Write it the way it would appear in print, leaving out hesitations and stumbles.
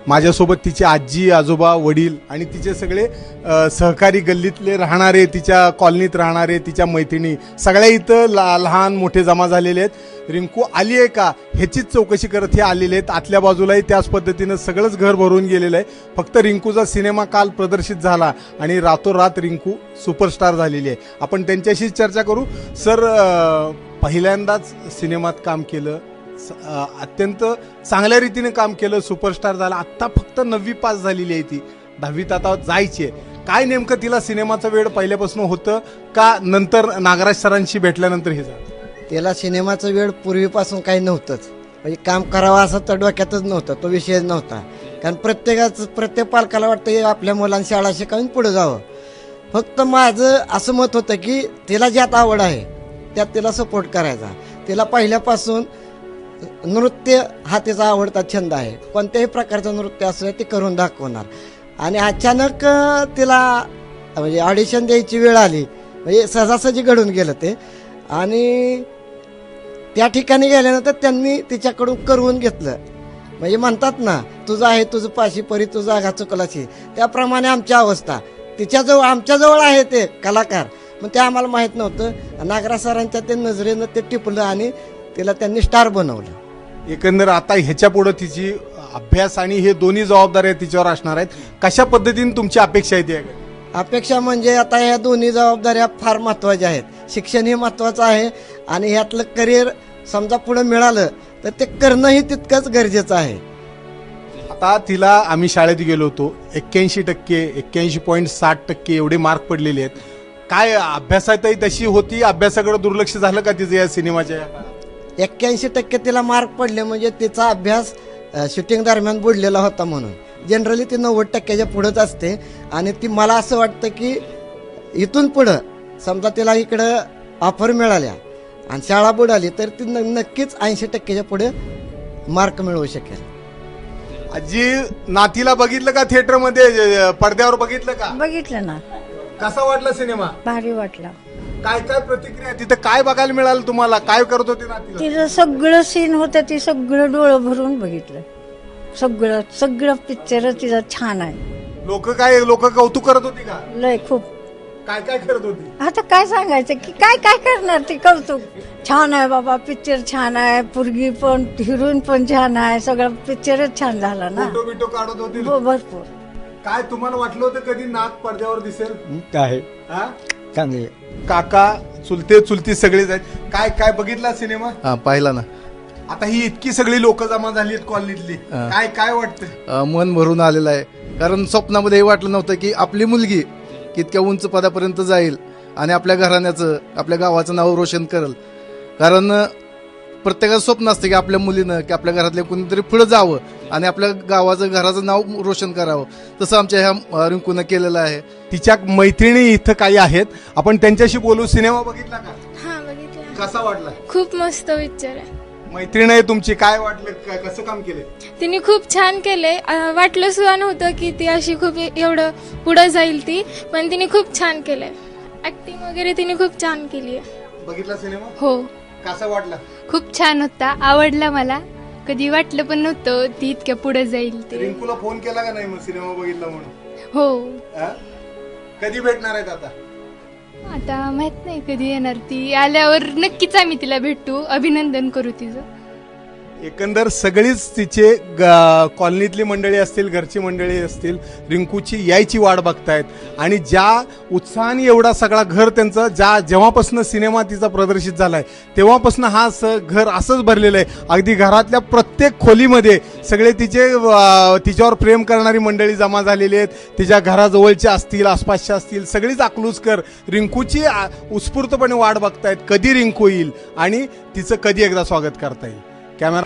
माझ्यासोबत तिचे आजी आजोबा वडील आणि तिचे सगळे सहकारी गल्लीतले राहणारे, तिच्या कॉलनीत राहणारे, तिच्या मैत्रिणी सगळ्या इथं लहान मोठे जमा झालेले आहेत। रिंकू आली आहे का ह्याचीच चौकशी करत हे आलेले आहेत। आतल्या बाजूलाही त्याच पद्धतीनं सगळंच घर भरून गेलेलं आहे। फक्त रिंकूचा सिनेमा काल प्रदर्शित झाला आणि रातोरात रिंकू सुपरस्टार झालेली आहे। आपण त्यांच्याशी चर्चा करू। सर, पहिल्यांदाच सिनेमात काम केलं, अत्यंत चांगल्या रीतीने काम केलं, सुपरस्टार झाला। आत्ता फक्त 9वी पास झालेली आहे ती, 10वीत आता जायची आहे। काय नेमकं तिला सिनेमाचं वेळ पहिल्यापासून होतं का नंतर नागराज सरांशी भेटल्यानंतर हे झालं? त्याला सिनेमाचं वेळ पूर्वीपासून काही नव्हतंच, म्हणजे काम करावं असं तर डोक्यातच नव्हतं, तो विषयच नव्हता। कारण प्रत्येक पालकाला वाटतं की आपल्या मुलांनी शाळा शिकावून पुढे जावं। फक्त माझं असं मत होतं की तिला ज्यात आवड आहे त्यात तिला सपोर्ट करायचा। तिला पहिल्यापासून नृत्य हा तिचा आवडता छंद आहे। कोणत्याही प्रकारचं नृत्य असलं ते करून दाखवणार। आणि अचानक तिला म्हणजे ऑडिशन द्यायची वेळ आली, म्हणजे सहजासहजी घडून गेलं ते। आणि त्या ठिकाणी गेल्यानंतर त्यांनी तिच्याकडून करवून घेतलं। म्हणजे म्हणतात ना, तुझं आहे तुझं पाशी परी तुझा आघा चुकलाशी, त्याप्रमाणे आमची अवस्था। तिच्याजवळ आमच्याजवळ आहे ते कलाकार, पण ते आम्हाला माहीत नव्हतं। नागराज सरांच्या ते नजरेनं ते टिपलं आणि तिला त्यांनी स्टार बनवलं। एकंदर आता ह्याच्या पुढे तिची अभ्यास आणि हे दोन्ही जबाबदाऱ्या तिच्यावर असणार आहेत। कशा पद्धतीने तुमची अपेक्षा आहे ती? अपेक्षा म्हणजे आता ह्या दोन्ही जबाबदाऱ्या फार महत्त्वाच्या आहेत। शिक्षण हे महत्त्वाचं आहे आणि ह्यातलं करिअर समजा पुढे मिळालं तर ते करणंही तितकंच गरजेचं आहे। आता तिला आम्ही शाळेत गेलो होतो, 81% 81.60% एवढे मार्क पडलेले आहेत। काय अभ्यासातही तशी होती? अभ्यासाकडे दुर्लक्ष झालं का तिचं या सिनेमाच्या? 81% तिला मार्क पडले म्हणजे तिचा अभ्यास शूटिंग दरम्यान बुडलेला होता म्हणून। जनरली ती 90%च्या पुढंच असते आणि ती मला असं वाटतं की इथून पुढं समजा तिला इकडं ऑफर मिळाल्या आणि शाळा बुडाली तर ती नक्कीच 80%च्या पुढे मार्क मिळवू शकेल। आजी, नातीला बघितलं का थिएटरमध्ये, पडद्यावर बघितलं का? बघितलं ना, कसा वाटला सिनेमा? भारी वाटला। काय काय प्रतिक्रिया तिथं काय बघायला मिळालं तुम्हाला? काय करत होते नातीला? तिचं सगळं सीन होतं, ते सगळं डोळं भरून बघितलं। सगळं पिक्चर तिचा छान आहे। लोक कौतुक करत होती का? लय खूप। काय काय करत होती? आता काय सांगायचं की काय काय करणार, ती कौतुक। छान आहे बाबा, पिक्चर छान आहे, पुरगी पण हिरोईन पण छान आहे, सगळं पिक्चरच छान झाला ना। फोटो बिटो काढत होती? हो, भरपूर। काय तुम्हाला वाटलं होतं कधी नाक पडद्यावर दिसेल? काय हा? चांगले काका चुलती सगळेच आहेत। काय काय बघितला सिनेमा? पाहिला ना। आता ही इतकी सगळी लोक जमा झाली आहेत कॉलनीतली, काय काय वाटतं? मन भरून आलेलं आहे, कारण स्वप्नामध्ये हे वाटलं नव्हतं की आपली मुलगी इतक्या उंच पदापर्यंत जाईल आणि आपल्या घराण्याचं आपल्या गावाचं नाव रोशन करेल। कारण प्रत्येकाचं स्वप्न असतं की आपल्या मुलीनं की आपल्या घरातल्या कोणीतरी पुढे जावं आणि आपल्या गावाचं घराचं नाव रोशन करावं। तसं आमच्या ह्या रिंकूनं केलेलं आहे। तिच्या मैत्रिणी इथं काही आहेत, आपण त्यांच्याशी बोलू। सिनेमा बघितला का? हा, बघितलं। कसा वाटला? खूप मस्त पिक्चर आहे। मैत्रीण आहे तुमची, काय वाटलं? कसं काम केलंय? तिने खूप छान केलंय। वाटलं सुद्धा नव्हतं की ती अशी खूप एवढं पुढे जाईल ती, पण तिने खूप छान केलंय। ऍक्टिंग वगैरे तिने खूप छान केली आहे। बघितला सिनेमा? हो, कसा वाटला? खूप छान होता, आवडला मला। कधी वाटलं पण नव्हतं ती इतक्या पुढे जाईल ते। रिंकूला फोन केला का नाही मग सिनेमा बघितला म्हणून? हो, हा? कधी भेटणार आहेत आता? आता माहित नाही कधी येणार ती। आल्यावर नक्कीच आम्ही तिला भेटू, अभिनंदन करू तिचं। एकंदर सगळीच तिचे कॉलनीतली मंडळी असतील, घरची मंडळी असतील, रिंकूची यायची वाट बघतायत। आणि ज्या उत्साहाने एवढा सगळा घर त्यांचं जेव्हापासून सिनेमा तिचा प्रदर्शित झालाय तेव्हापासून हा घर असंच भरलेलं आहे। अगदी घरातल्या प्रत्येक खोलीमध्ये सगळे तिच्यावर प्रेम करणारी मंडळी जमा झालेली आहेत। तिच्या घराजवळच्या असतील, आसपासच्या असतील, सगळीच अकलूजकर रिंकूची उत्स्फूर्तपणे वाट बघतायत, कधी रिंकू येईल आणि तिचं कधी एकदा स्वागत करता येईल। कॅमेरा